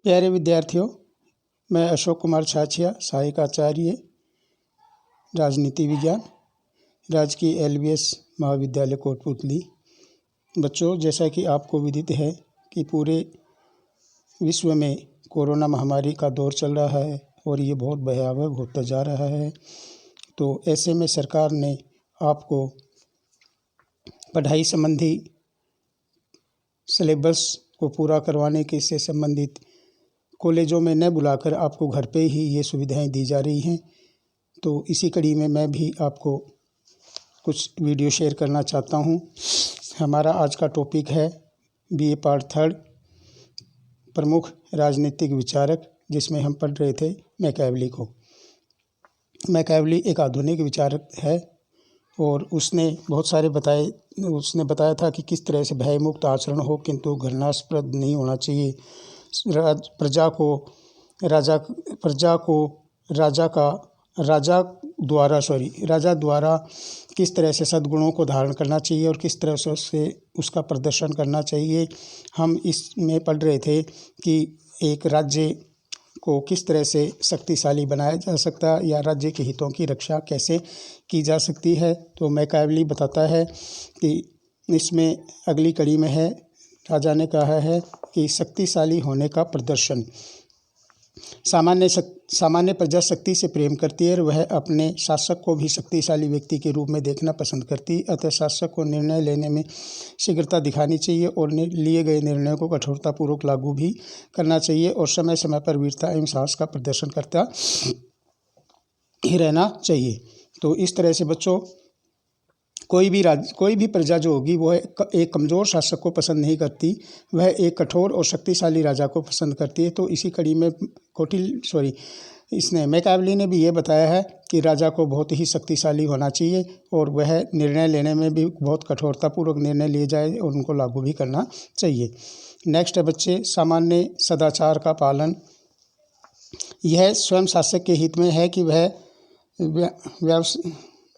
प्यारे विद्यार्थियों, मैं अशोक कुमार छाछिया, सहायक आचार्य राजनीति विज्ञान, राजकीय LBS महाविद्यालय कोटपुतली। बच्चों, जैसा कि आपको विदित है कि पूरे विश्व में कोरोना महामारी का दौर चल रहा है और ये बहुत भयावह होता जा रहा है। तो ऐसे में सरकार ने आपको पढ़ाई संबंधी सिलेबस को पूरा करवाने के से संबंधित कॉलेजों में न बुलाकर आपको घर पे ही ये सुविधाएं दी जा रही हैं। तो इसी कड़ी में मैं भी आपको कुछ वीडियो शेयर करना चाहता हूं। हमारा आज का टॉपिक है BA पार्ट 3 प्रमुख राजनीतिक विचारक, जिसमें हम पढ़ रहे थे मैकियावेली को। मैकियावेली एक आधुनिक विचारक है और उसने बताया था कि किस तरह से भयमुक्त आचरण हो, किंतु घृणास्पद नहीं होना चाहिए। राजा द्वारा किस तरह से सद्गुणों को धारण करना चाहिए और किस तरह से उसका प्रदर्शन करना चाहिए। हम इसमें पढ़ रहे थे कि एक राज्य को किस तरह से शक्तिशाली बनाया जा सकता है या राज्य के हितों की रक्षा कैसे की जा सकती है। तो मैकियावेली बताता है कि इसमें अगली कड़ी में है, राजा ने कहा है कि शक्तिशाली होने का प्रदर्शन। सामान्य प्रजा शक्ति से प्रेम करती है और वह अपने शासक को भी शक्तिशाली व्यक्ति के रूप में देखना पसंद करती है। अतः शासक को निर्णय लेने में शीघ्रता दिखानी चाहिए और लिए गए निर्णयों को कठोरतापूर्वक लागू भी करना चाहिए और समय समय पर वीरता एवं साहस का प्रदर्शन करता ही रहना चाहिए। तो इस तरह से बच्चों, कोई भी प्रजा जो होगी वो एक कमज़ोर शासक को पसंद नहीं करती, वह एक कठोर और शक्तिशाली राजा को पसंद करती है। तो इसी कड़ी में मैकियावेली ने भी ये बताया है कि राजा को बहुत ही शक्तिशाली होना चाहिए और वह निर्णय लेने में भी बहुत कठोरतापूर्वक निर्णय लिए जाए और उनको लागू भी करना चाहिए। नेक्स्ट है बच्चे, सामान्य सदाचार का पालन। यह स्वयं शासक के हित में है कि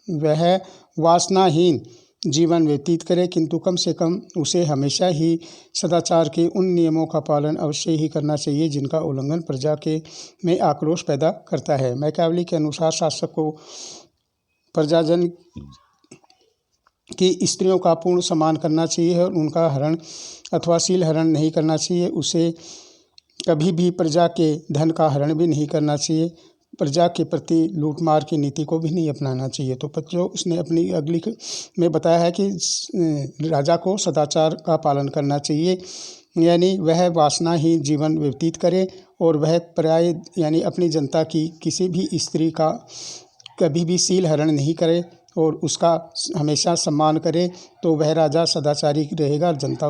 वह वासनाहीन जीवन व्यतीत करे, किंतु कम से कम उसे हमेशा ही सदाचार के उन नियमों का पालन अवश्य ही करना चाहिए जिनका उल्लंघन प्रजा में आक्रोश पैदा करता है। मैकियावेली के अनुसार शासक को प्रजाजन की स्त्रियों का पूर्ण सम्मान करना चाहिए और उनका हरण अथवा शील हरण नहीं करना चाहिए। उसे कभी भी प्रजा के धन का हरण भी नहीं करना चाहिए। प्रजा के प्रति लूटमार की नीति को भी नहीं अपनाना चाहिए। तो बच्चों, उसने अपनी अगली में बताया है कि राजा को सदाचार का पालन करना चाहिए, यानी वह वासनाहीन जीवन व्यतीत करे और वह पर्याय यानी अपनी जनता की किसी भी स्त्री का कभी भी शील हरण नहीं करे और उसका हमेशा सम्मान करे। तो वह राजा सदाचारी रहेगा, जनता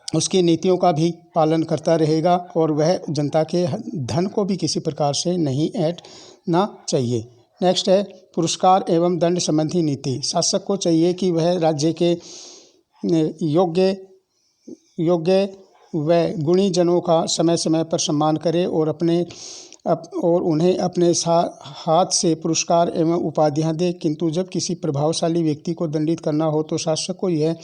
उसकी नीतियों का भी पालन करता रहेगा और वह जनता के धन को भी किसी प्रकार से नहीं ऐंठना चाहिए। नेक्स्ट है पुरस्कार एवं दंड संबंधी नीति। शासक को चाहिए कि वह राज्य के योग्य व गुणी जनों का समय समय पर सम्मान करे और उन्हें अपने हाथ से पुरस्कार एवं उपाधियां दे। किंतु जब किसी प्रभावशाली व्यक्ति को दंडित करना हो तो शासक को यह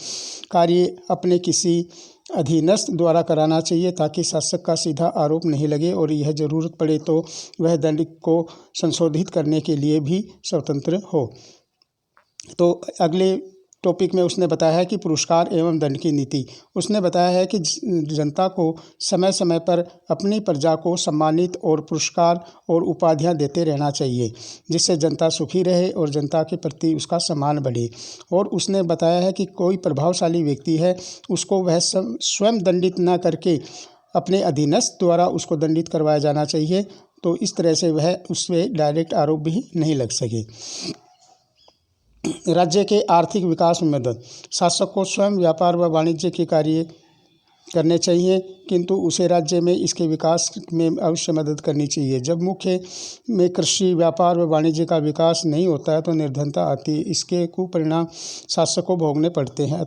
कार्य अपने किसी अधीनस्थ द्वारा कराना चाहिए ताकि शासक का सीधा आरोप नहीं लगे और यह जरूरत पड़े तो वह दंड को संशोधित करने के लिए भी स्वतंत्र हो। तो अगले टॉपिक में उसने बताया है कि पुरस्कार एवं दंड की नीति। उसने बताया है कि जनता को समय समय पर अपनी प्रजा को सम्मानित और पुरस्कार और उपाधियां देते रहना चाहिए, जिससे जनता सुखी रहे और जनता के प्रति उसका सम्मान बढ़े। और उसने बताया है कि कोई प्रभावशाली व्यक्ति है, उसको वह स्वयं दंडित न करके अपने अधीनस्थ द्वारा उसको दंडित करवाया जाना चाहिए। तो इस तरह से वह उससे डायरेक्ट आरोप भी नहीं लग सके। राज्य के आर्थिक विकास में मदद। शासक को स्वयं व्यापार व वाणिज्य के कार्य करने चाहिए, किंतु उसे राज्य में इसके विकास में अवश्य मदद करनी चाहिए। जब मुख्य में कृषि, व्यापार व वाणिज्य का विकास नहीं होता है तो निर्धनता आती है। इसके कुपरिणाम शासक को भोगने पड़ते हैं।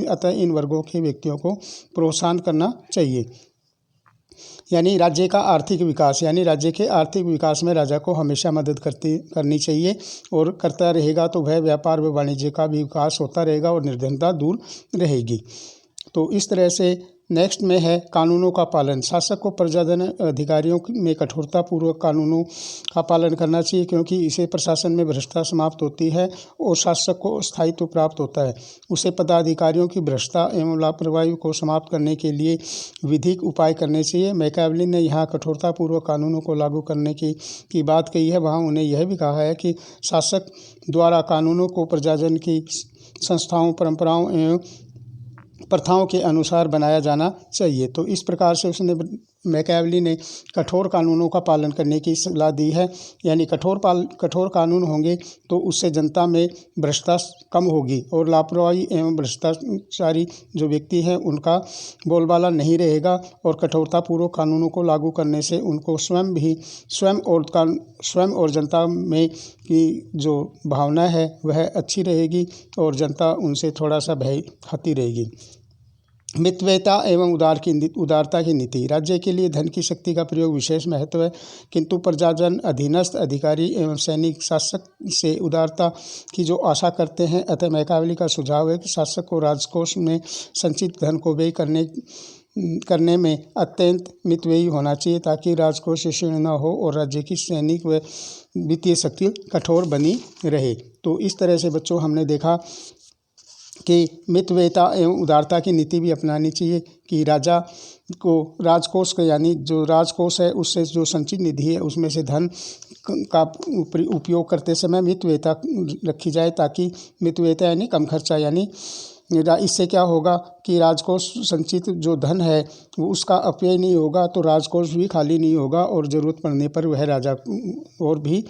अतः इन वर्गों के व्यक्तियों को प्रोत्साहन करना चाहिए। यानी राज्य का आर्थिक विकास, यानी राज्य के आर्थिक विकास में राजा को हमेशा मदद करनी चाहिए और करता रहेगा तो वह व्यापार व वाणिज्य का भी विकास होता रहेगा और निर्धनता दूर रहेगी। तो इस तरह से नेक्स्ट में है कानूनों का पालन। शासक को प्रजाजन अधिकारियों में कठोरतापूर्वक कानूनों का पालन करना चाहिए, क्योंकि इसे प्रशासन में भ्रष्टता समाप्त होती है और शासक को स्थायित्व प्राप्त होता है। उसे पदाधिकारियों की भ्रष्टता एवं लापरवाही को समाप्त करने के लिए विधिक उपाय करने चाहिए। मैकियावेली ने यहाँ कठोरतापूर्वक कानूनों को लागू करने की बात कही है। वहाँ उन्हें यह भी कहा है कि शासक द्वारा कानूनों को प्रजाजन की संस्थाओं, परंपराओं एवं प्रथाओं के अनुसार बनाया जाना चाहिए। तो इस प्रकार से मैकियावेली ने कठोर कानूनों का पालन करने की सलाह दी है। यानी कठोर कानून होंगे तो उससे जनता में भ्रष्टता कम होगी और लापरवाही एवं भ्रष्टाचारी जो व्यक्ति हैं उनका बोलबाला नहीं रहेगा, और कठोरतापूर्वक कानूनों को लागू करने से उनको स्वयं और जनता में की जो भावना है वह अच्छी रहेगी और जनता उनसे थोड़ा सा भय खाती रहेगी। मितव्ययिता एवं उदारता की नीति। राज्य के लिए धन की शक्ति का प्रयोग विशेष महत्व है, किंतु प्रजाजन, अधीनस्थ अधिकारी एवं सैनिक शासक से उदारता की जो आशा करते हैं। अतः मैकियावेली का सुझाव है कि शासक को राजकोष में संचित धन को व्यय करने में अत्यंत मितव्ययी होना चाहिए, ताकि राजकोष क्षीण न हो और राज्य की सैनिक व वित्तीय शक्ति कठोर बनी रहे। तो इस तरह से बच्चों हमने देखा कि मितव्ययिता एवं उदारता की नीति भी अपनानी चाहिए कि राजा को राजकोष का, यानी जो राजकोष है उससे जो संचित निधि है उसमें से धन का उपयोग करते समय मितव्ययिता रखी जाए, ताकि मितव्ययिता यानी कम खर्चा, यानी इससे क्या होगा कि राजकोष संचित जो धन है वो उसका अपव्यय नहीं होगा, तो राजकोष भी खाली नहीं होगा और ज़रूरत पड़ने पर वह राजा और भी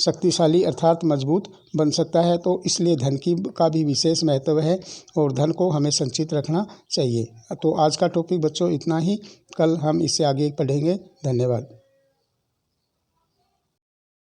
शक्तिशाली अर्थात मजबूत बन सकता है। तो इसलिए धन का भी विशेष महत्व है और धन को हमें संचित रखना चाहिए। तो आज का टॉपिक बच्चों इतना ही, कल हम इससे आगे पढ़ेंगे। धन्यवाद।